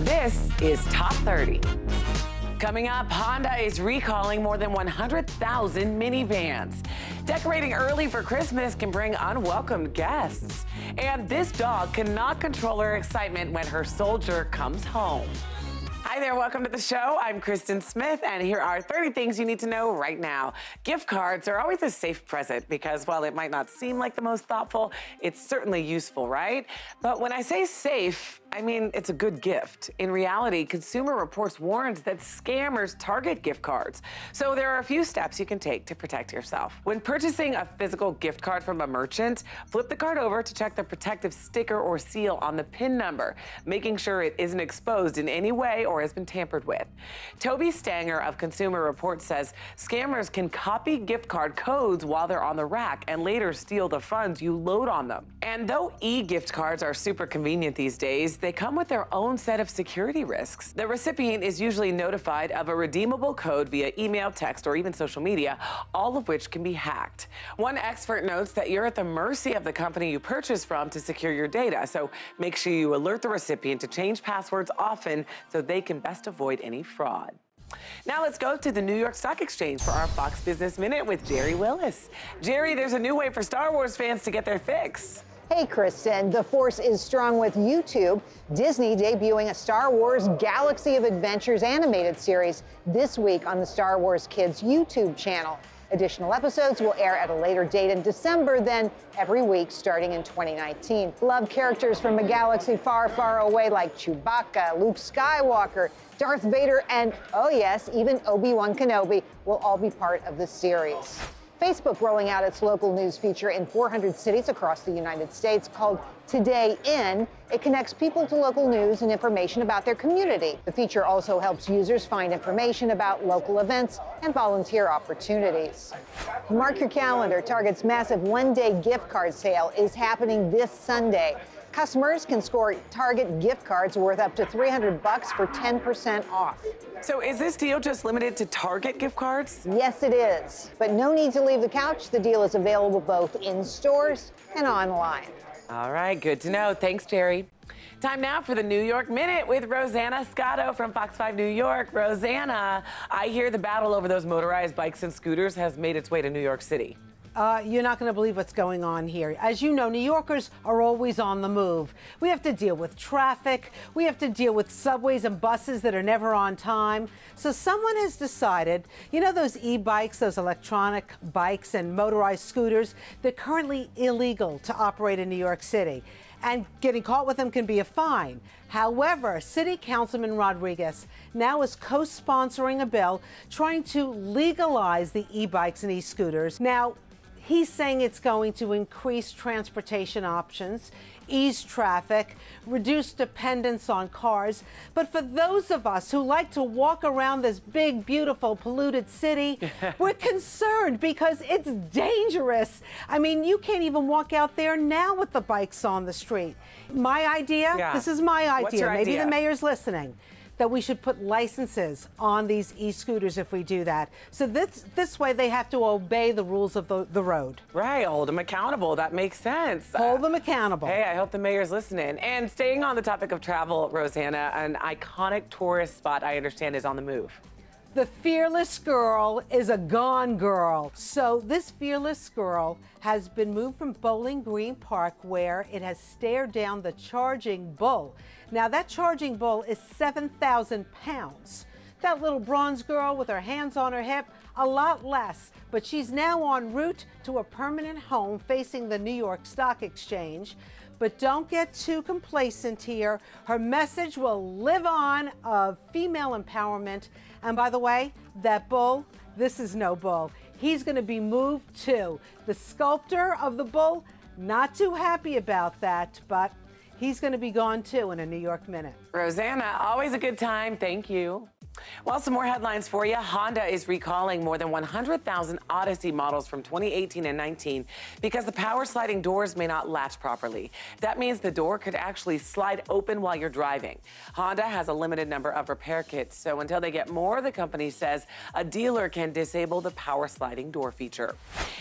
This is Top 30. Coming up, Honda is recalling more than 100,000 minivans. Decorating early for Christmas can bring unwelcome guests. And this dog cannot control her excitement when her soldier comes home. Hi there, welcome to the show. I'm Kristin Smith, and here are 30 things you need to know right now. Gift cards are always a safe present because while it might not seem like the most thoughtful, it's certainly useful, right? But when I say safe, I mean, it's a good gift. In reality, Consumer Reports warns that scammers target gift cards. So there are a few steps you can take to protect yourself. When purchasing a physical gift card from a merchant, flip the card over to check the protective sticker or seal on the PIN number, making sure it isn't exposed in any way or has been tampered with. Toby Stanger of Consumer Reports says scammers can copy gift card codes while they're on the rack and later steal the funds you load on them. And though e-gift cards are super convenient these days, they come with their own set of security risks. The recipient is usually notified of a redeemable code via email, text, or even social media, all of which can be hacked. One expert notes that you're at the mercy of the company you purchase from to secure your data, so make sure you alert the recipient to change passwords often so they can best avoid any fraud. Now let's go to the New York Stock Exchange for our Fox Business Minute with Jerry Willis. Jerry, there's a new way for Star Wars fans to get their fix. Hey, Kristin, the force is strong with YouTube. Disney debuting a Star Wars Galaxy of Adventures animated series this week on the Star Wars Kids YouTube channel. Additional episodes will air at a later date in December, then every week starting in 2019. Love characters from a galaxy far, far away like Chewbacca, Luke Skywalker, Darth Vader, and, oh yes, even Obi-Wan Kenobi will all be part of the series. Facebook rolling out its local news feature in 400 cities across the United States called Today In. It connects people to local news and information about their community. The feature also helps users find information about local events and volunteer opportunities. Mark your calendar. Target's massive one-day gift card sale is happening this Sunday. Customers can score Target gift cards worth up to $300 for 10% off. So is this deal just limited to Target gift cards? Yes, it is. But no need to leave the couch. The deal is available both in stores and online. All right, good to know. Thanks, Jerry. Time now for the New York Minute with Rosanna Scotto from Fox 5 New York. Rosanna, I hear the battle over those motorized bikes and scooters has made its way to New York City. You're not going to believe what's going on here. As you know, New Yorkers are always on the move. We have to deal with traffic. We have to deal with subways and buses that are never on time. So someone has decided, you know those e-bikes, those electronic bikes and motorized scooters, they're currently illegal to operate in New York City. And getting caught with them can be a fine. However, City Councilman Rodriguez now is co-sponsoring a bill trying to legalize the e-bikes and e-scooters. Now, he's saying it's going to increase transportation options, ease traffic, reduce dependence on cars. But for those of us who like to walk around this big, beautiful, polluted city, we're concerned because it's dangerous. I mean, you can't even walk out there now with the bikes on the street. My idea, this is my idea, maybe the mayor's listening, that we should put licenses on these e-scooters if we do that. So this way they have to obey the rules of the road. Right, hold them accountable. That makes sense. Hold them accountable. Hey, I hope the mayor's listening. And staying on the topic of travel, Rosanna, an iconic tourist spot I understand is on the move. The fearless girl is a gone girl. So this fearless girl has been moved from Bowling Green Park, where it has stared down the charging bull. Now that charging bull is 7,000 pounds. That little bronze girl with her hands on her hip, a lot less, but she's now en route to a permanent home facing the New York Stock Exchange. But don't get too complacent here. Her message will live on of female empowerment. And by the way, that bull, this is no bull. He's going to be moved too. The sculptor of the bull, not too happy about that, but he's going to be gone too in a New York Minute. Rosanna, always a good time. Thank you. Well, some more headlines for you. Honda is recalling more than 100,000 Odyssey models from 2018 and 19 because the power sliding doors may not latch properly. That means the door could actually slide open while you're driving. Honda has a limited number of repair kits, so until they get more, the company says a dealer can disable the power sliding door feature.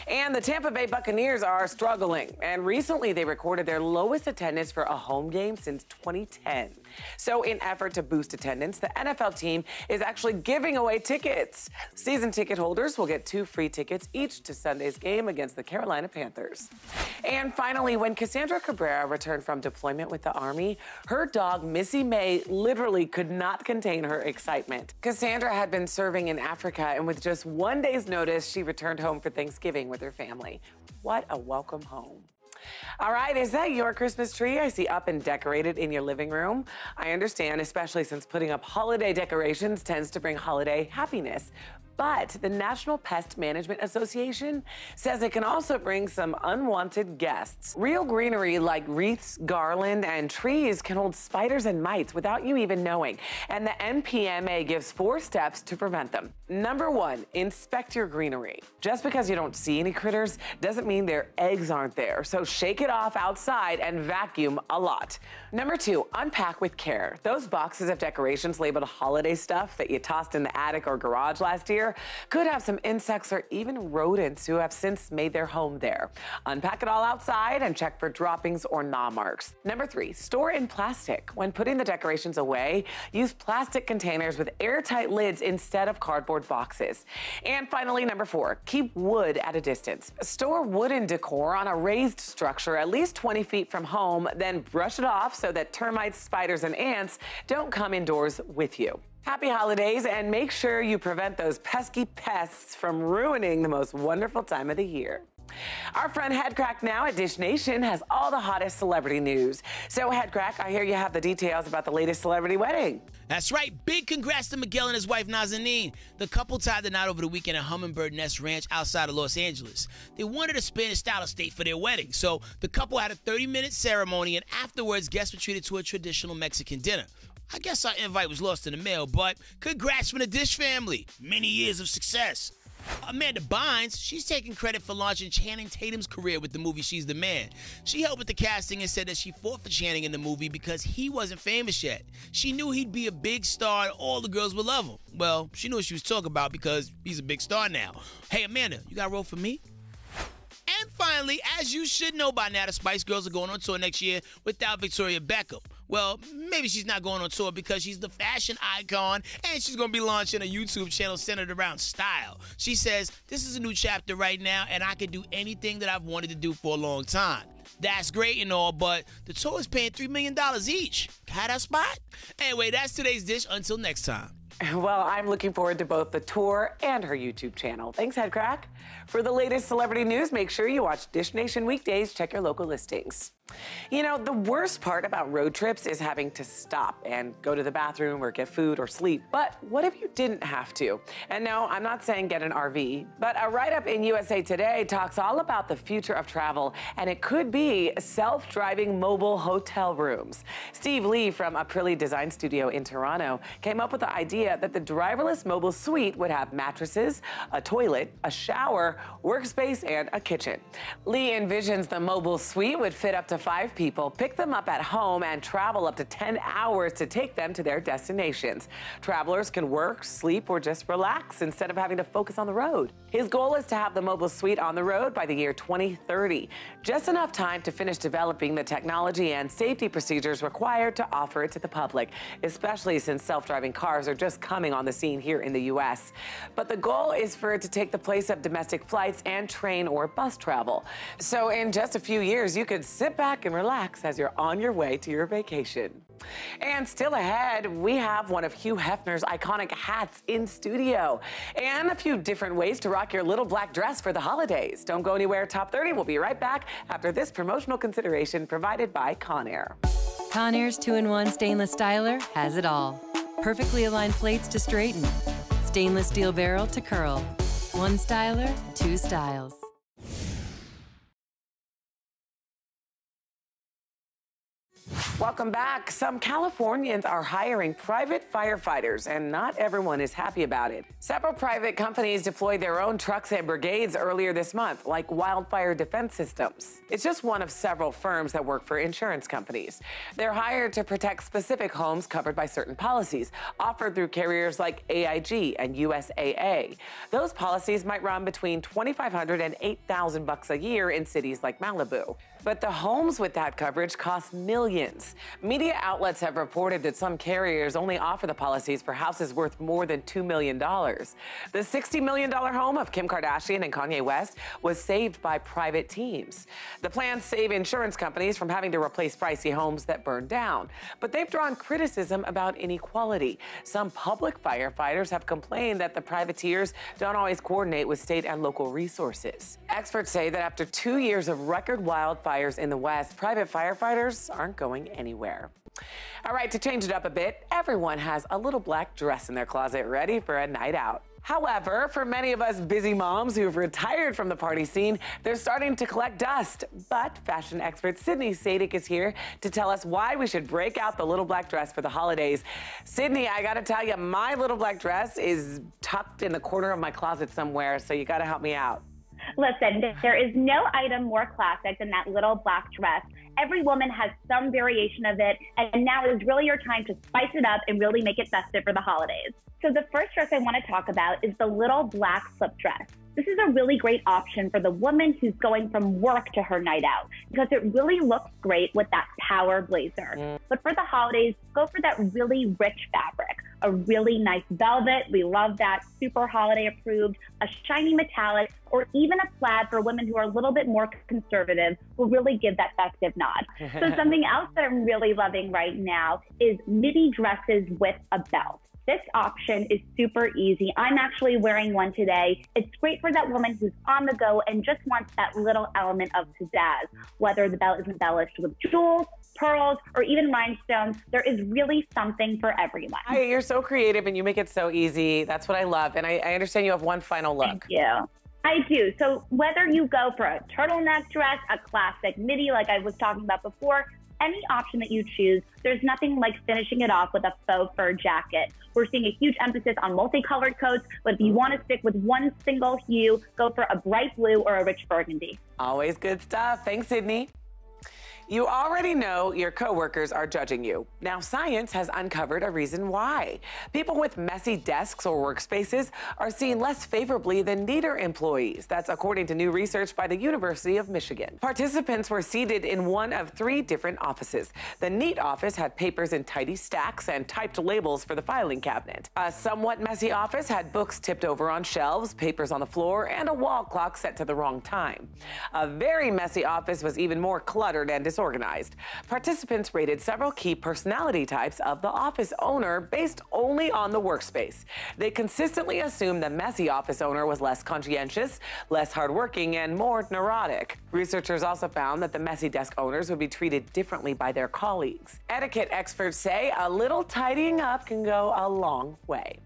And the Tampa Bay Buccaneers are struggling, and recently they recorded their lowest attendance for a home game since 2010. So in effort to boost attendance, the NFL team is actually giving away tickets. Season ticket holders will get 2 free tickets each to Sunday's game against the Carolina Panthers. And finally, when Cassandra Cabrera returned from deployment with the Army, her dog, Missy May, literally could not contain her excitement. Cassandra had been serving in Africa, and with just 1 day's notice, she returned home for Thanksgiving with her family. What a welcome home. All right, is that your Christmas tree I see up and decorated in your living room? I understand, especially since putting up holiday decorations tends to bring holiday happiness. But the National Pest Management Association says it can also bring some unwanted guests. Real greenery like wreaths, garland, and trees can hold spiders and mites without you even knowing. And the NPMA gives 4 steps to prevent them. Number 1, inspect your greenery. Just because you don't see any critters doesn't mean their eggs aren't there. So shake it off outside and vacuum a lot. Number 2, unpack with care. Those boxes of decorations labeled holiday stuff that you tossed in the attic or garage last year could have some insects or even rodents who have since made their home there. Unpack it all outside and check for droppings or gnaw marks. Number 3, store in plastic. When putting the decorations away, use plastic containers with airtight lids instead of cardboard boxes. And finally, number 4, keep wood at a distance. Store wooden decor on a raised structure at least 20 feet from home, then brush it off so that termites, spiders, and ants don't come indoors with you. Happy holidays, and make sure you prevent those pesky pests from ruining the most wonderful time of the year. Our friend Headcrack now at Dish Nation has all the hottest celebrity news. So Headcrack, I hear you have the details about the latest celebrity wedding. That's right. Big congrats to Miguel and his wife Nazanin. The couple tied the knot over the weekend at Hummingbird Nest Ranch outside of Los Angeles. They wanted a Spanish-style estate for their wedding, so the couple had a 30-minute ceremony, and afterwards, guests were treated to a traditional Mexican dinner. I guess our invite was lost in the mail, but congrats from the Dish family. Many years of success. Amanda Bynes, she's taking credit for launching Channing Tatum's career with the movie She's the Man. She helped with the casting and said that she fought for Channing in the movie because he wasn't famous yet. She knew he'd be a big star and all the girls would love him. Well, she knew what she was talking about because he's a big star now. Hey, Amanda, you got a role for me? And finally, as you should know by now, the Spice Girls are going on tour next year without Victoria Beckham. Well, maybe she's not going on tour because she's the fashion icon and she's going to be launching a YouTube channel centered around style. She says, this is a new chapter right now and I can do anything that I've wanted to do for a long time. That's great and all, but the tour is paying $3 million each. Got that spot? Anyway, that's today's Dish. Until next time. Well, I'm looking forward to both the tour and her YouTube channel. Thanks, Headcrack. For the latest celebrity news, make sure you watch Dish Nation weekdays. Check your local listings. You know, the worst part about road trips is having to stop and go to the bathroom or get food or sleep. But what if you didn't have to? And no, I'm not saying get an RV, but a write-up in USA Today talks all about the future of travel, and it could be self-driving mobile hotel rooms. Steve Lee from Aprilli Design Studio in Toronto came up with the idea that the driverless mobile suite would have mattresses, a toilet, a shower, workspace, and a kitchen. Lee envisions the mobile suite would fit up to 5 people, pick them up at home, and travel up to 10 hours to take them to their destinations. Travelers can work, sleep, or just relax instead of having to focus on the road. His goal is to have the mobile suite on the road by the year 2030. Just enough time to finish developing the technology and safety procedures required to offer it to the public, especially since self-driving cars are just coming on the scene here in the U.S. But the goal is for it to take the place of domestic flights and train or bus travel. So in just a few years, you could sit back and relax as you're on your way to your vacation. And still ahead, we have one of Hugh Hefner's iconic hats in studio and a few different ways to rock your little black dress for the holidays. Don't go anywhere. Top 30 will be right back after this promotional consideration provided by Conair. Conair's 2-in-1 stainless styler has it all. Perfectly aligned plates to straighten, stainless steel barrel to curl. One styler, 2 styles. Welcome back. Some Californians are hiring private firefighters, and not everyone is happy about it. Several private companies deployed their own trucks and brigades earlier this month, like Wildfire Defense Systems. It's just one of several firms that work for insurance companies. They're hired to protect specific homes covered by certain policies, offered through carriers like AIG and USAA. Those policies might run between $2,500 and $8,000 a year in cities like Malibu. But the homes with that coverage cost millions. Media outlets have reported that some carriers only offer the policies for houses worth more than $2 million. The $60 million home of Kim Kardashian and Kanye West was saved by private teams. The plans save insurance companies from having to replace pricey homes that burned down. But they've drawn criticism about inequality. Some public firefighters have complained that the privateers don't always coordinate with state and local resources. Experts say that after 2 years of record wildfires in the West, private firefighters aren't going anywhere. All right, to change it up a bit, everyone has a little black dress in their closet ready for a night out. However, for many of us busy moms who've retired from the party scene, they're starting to collect dust. But fashion expert Sydney Sadik is here to tell us why we should break out the little black dress for the holidays. Sydney, I gotta tell you, my little black dress is tucked in the corner of my closet somewhere, so you gotta help me out. Listen, there is no item more classic than that little black dress. Every woman has some variation of it, and now is really your time to spice it up and really make it festive for the holidays. So the first dress I want to talk about is the little black slip dress. This is a really great option for the woman who's going from work to her night out because it really looks great with that power blazer. But for the holidays, go for that really rich fabric, a really nice velvet. We love that, super holiday approved, a shiny metallic, or even a plaid for women who are a little bit more conservative will really give that festive nod. So something else that I'm really loving right now is midi dresses with a belt. This option is super easy. I'm actually wearing one today. It's great for that woman who's on the go and just wants that little element of pizzazz. Whether the belt is embellished with jewels, pearls, or even rhinestones, there is really something for everyone. You're so creative and you make it so easy. That's what I love. And I understand you have one final look. Thank you. I do. So whether you go for a turtleneck dress, a classic midi like I was talking about before, any option that you choose, there's nothing like finishing it off with a faux fur jacket. We're seeing a huge emphasis on multicolored coats, but if you want to stick with one single hue, go for a bright blue or a rich burgundy. Always good stuff. Thanks, Sydney. You already know your coworkers are judging you. Now, science has uncovered a reason why. People with messy desks or workspaces are seen less favorably than neater employees. That's according to new research by the University of Michigan. Participants were seated in one of 3 different offices. The neat office had papers in tidy stacks and typed labels for the filing cabinet. A somewhat messy office had books tipped over on shelves, papers on the floor, and a wall clock set to the wrong time. A very messy office was even more cluttered and disorganized. Participants rated several key personality types of the office owner based only on the workspace. They consistently assumed the messy office owner was less conscientious, less hardworking, and more neurotic. Researchers also found that the messy desk owners would be treated differently by their colleagues. Etiquette experts say a little tidying up can go a long way.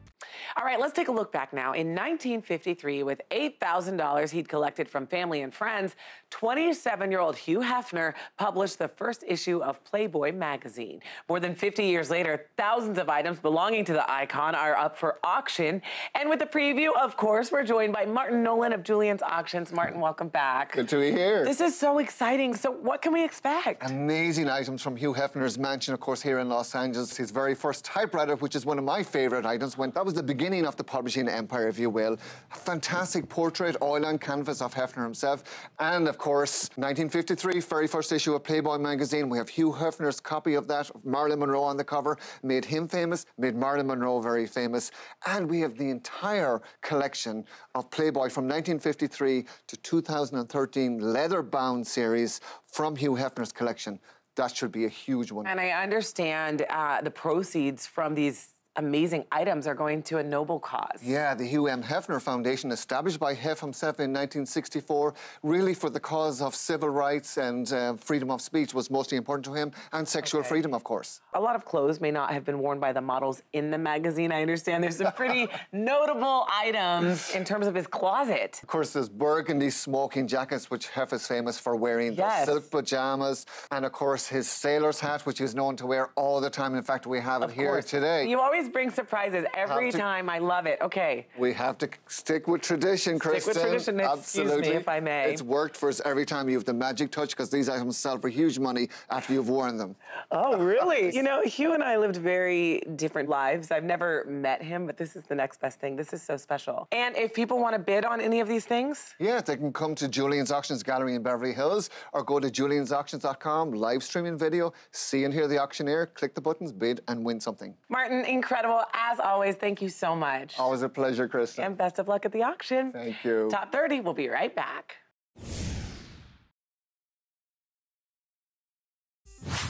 All right, let's take a look back now. In 1953, with $8,000 he'd collected from family and friends, 27-year-old Hugh Hefner published the first issue of Playboy magazine. More than 50 years later, thousands of items belonging to the icon are up for auction. And with the preview, of course, we're joined by Martin Nolan of Julian's Auctions. Martin, welcome back. Good to be here. This is so exciting. So what can we expect? Amazing items from Hugh Hefner's mansion, of course, here in Los Angeles. His very first typewriter, which is one of my favorite items. That was the beginning of the publishing empire, if you will. A fantastic portrait, oil on canvas of Hefner himself. And, of course, 1953, very first issue of Playboy magazine. We have Hugh Hefner's copy of that, Marilyn Monroe on the cover. Made him famous, made Marilyn Monroe very famous. And we have the entire collection of Playboy from 1953 to 2013, leather-bound series from Hugh Hefner's collection. That should be a huge one. And I understand the proceeds from these amazing items are going to a noble cause. Yeah, the Hugh M. Hefner Foundation, established by Hef himself in 1964, really for the cause of civil rights and freedom of speech was mostly important to him, and sexual freedom, of course. A lot of clothes may not have been worn by the models in the magazine. I understand there's some pretty notable items in terms of his closet. Of course, there's burgundy smoking jackets, which Hef is famous for wearing, the silk pajamas, and of course his sailor's hat, which he's known to wear all the time. In fact, we have it here today. You always always bring surprises every time. I love it. Okay. We have to stick with tradition, Kristin. Stick with tradition, Absolutely. Excuse me, if I may. It's worked for us every time. You have the magic touch, because these items sell for huge money after you've worn them. Oh, really? You know, Hugh and I lived very different lives. I've never met him, but this is the next best thing. This is so special. And if people want to bid on any of these things? Yeah, they can come to Julian's Auctions Gallery in Beverly Hills, or go to juliansauctions.com, live streaming video, see and hear the auctioneer, click the buttons, bid, and win something. Martin, incredible. As always, thank you so much. Always a pleasure, Kristin. And best of luck at the auction. Thank you. Top 30, we'll be right back.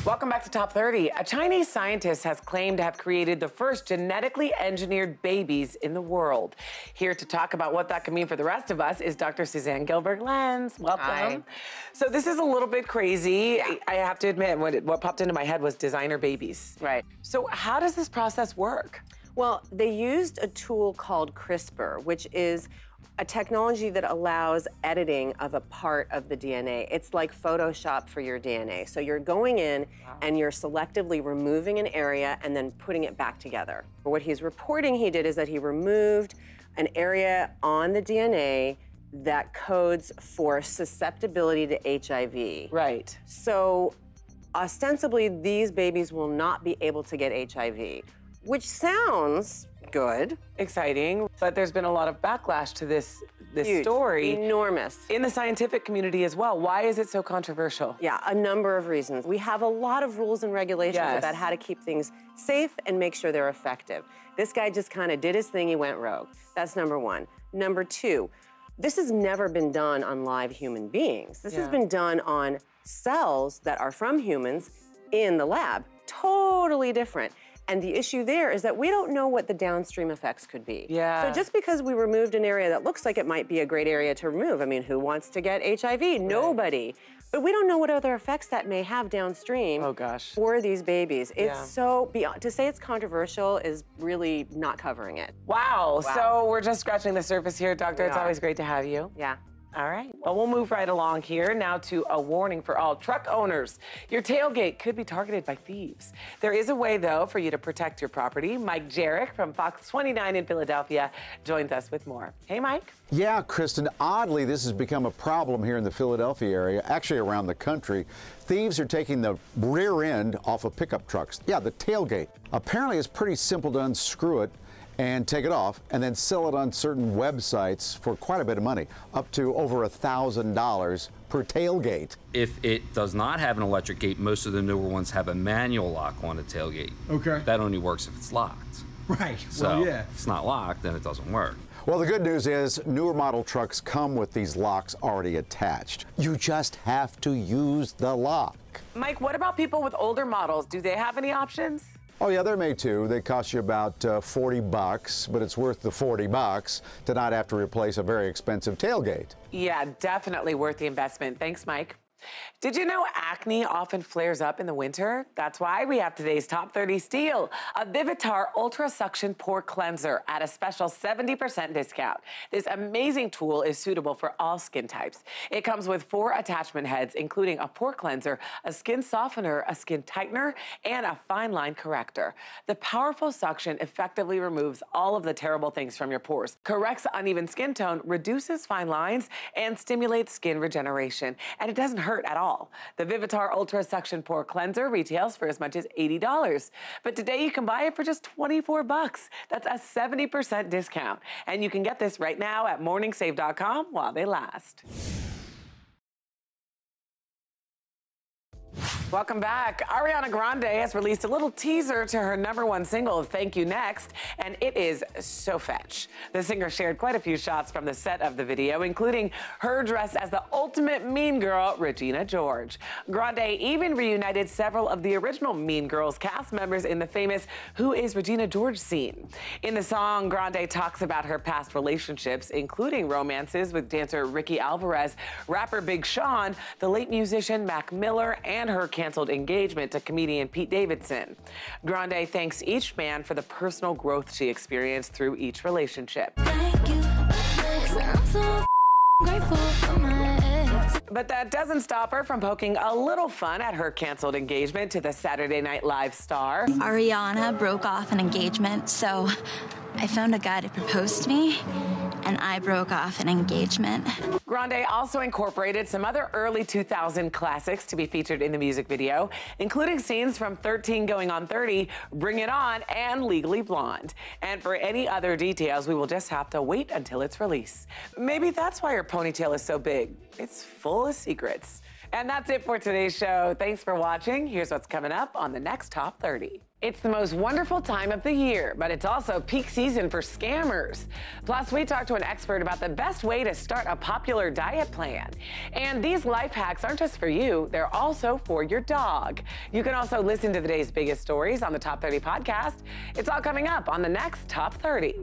Welcome back to Top 30. A Chinese scientist has claimed to have created the first genetically engineered babies in the world. Here to talk about what that could mean for the rest of us is Dr. Suzanne Gilbert-Lenz. Welcome. Hi. So this is a little bit crazy. Yeah. I have to admit, what popped into my head was designer babies. Right. So how does this process work? Well, they used a tool called CRISPR, which is a technology that allows editing of a part of the DNA. It's like Photoshop for your DNA. So you're going in and you're selectively removing an area and then putting it back together. What he's reporting he did is that he removed an area on the DNA that codes for susceptibility to HIV. Right. So ostensibly, these babies will not be able to get HIV, which sounds good. Exciting, but there's been a lot of backlash to this Huge, story. Enormous. In the scientific community as well. Why is it so controversial? Yeah, a number of reasons. We have a lot of rules and regulations about how to keep things safe and make sure they're effective. This guy just kind of did his thing, he went rogue. That's number one. Number two, this has never been done on live human beings. This has been done on cells that are from humans in the lab. Totally different. And the issue there is that we don't know what the downstream effects could be. Yeah. So just because we removed an area that looks like it might be a great area to remove, I mean, who wants to get HIV? Right. Nobody. But we don't know what other effects that may have downstream for these babies. It's so, beyond, to say it's controversial is really not covering it. Wow. So we're just scratching the surface here, Doctor. It's always great to have you. Yeah. All right. Well, we'll move right along here now to a warning for all truck owners. Your tailgate could be targeted by thieves. There is a way, though, for you to protect your property. Mike Jarek from Fox 29 in Philadelphia joins us with more. Hey, Mike. Yeah, Kristin, oddly, this has become a problem here in the Philadelphia area, actually around the country. Thieves are taking the rear end off of pickup trucks. Yeah, the tailgate. Apparently, it's pretty simple to unscrew it and take it off, and then sell it on certain websites for quite a bit of money, up to over $1,000 per tailgate. If it does not have an electric gate, most of the newer ones have a manual lock on the tailgate. Okay. That only works if it's locked. Right, So well, yeah. if it's not locked, then it doesn't work. Well, the good news is newer model trucks come with these locks already attached. You just have to use the lock. Mike, what about people with older models? Do they have any options? Oh yeah, they're made too. They cost you about $40, but it's worth the $40 to not have to replace a very expensive tailgate. Yeah, definitely worth the investment. Thanks, Mike. Did you know acne often flares up in the winter? That's why we have today's Top 30 steal, a Vivitar Ultra Suction Pore Cleanser at a special 70% discount. This amazing tool is suitable for all skin types. It comes with 4 attachment heads, including a pore cleanser, a skin softener, a skin tightener, and a fine line corrector. The powerful suction effectively removes all of the terrible things from your pores, corrects uneven skin tone, reduces fine lines, and stimulates skin regeneration. And it doesn't hurt at all. The Vivitar Ultra Suction Pore Cleanser retails for as much as $80. But today you can buy it for just $24. That's a 70% discount. And you can get this right now at morningsave.com while they last. Welcome back. Ariana Grande has released a little teaser to her #1 single, Thank You Next, and it is so fetch. The singer shared quite a few shots from the set of the video, including her dressed as the ultimate mean girl, Regina George. Grande even reunited several of the original Mean Girls cast members in the famous Who is Regina George scene. In the song, Grande talks about her past relationships, including romances with dancer Ricky Alvarez, rapper Big Sean, the late musician Mac Miller, and her canceled engagement to comedian Pete Davidson. Grande thanks each man for the personal growth she experienced through each relationship. Thank you, next. I'm so grateful for my ex. But that doesn't stop her from poking a little fun at her canceled engagement to the Saturday Night Live star. Ariana broke off an engagement, so I found a guy to propose to me, and I broke off an engagement. Grande also incorporated some other early 2000 classics to be featured in the music video, including scenes from 13 Going on 30, Bring It On, and Legally Blonde. And for any other details, we will just have to wait until its release. Maybe that's why her ponytail is so big. It's full of secrets. And that's it for today's show. Thanks for watching. Here's what's coming up on the next Top 30. It's the most wonderful time of the year, but it's also peak season for scammers. Plus, we talked to an expert about the best way to start a popular diet plan. And these life hacks aren't just for you, they're also for your dog. You can also listen to the day's biggest stories on the Top 30 podcast. It's all coming up on the next Top 30.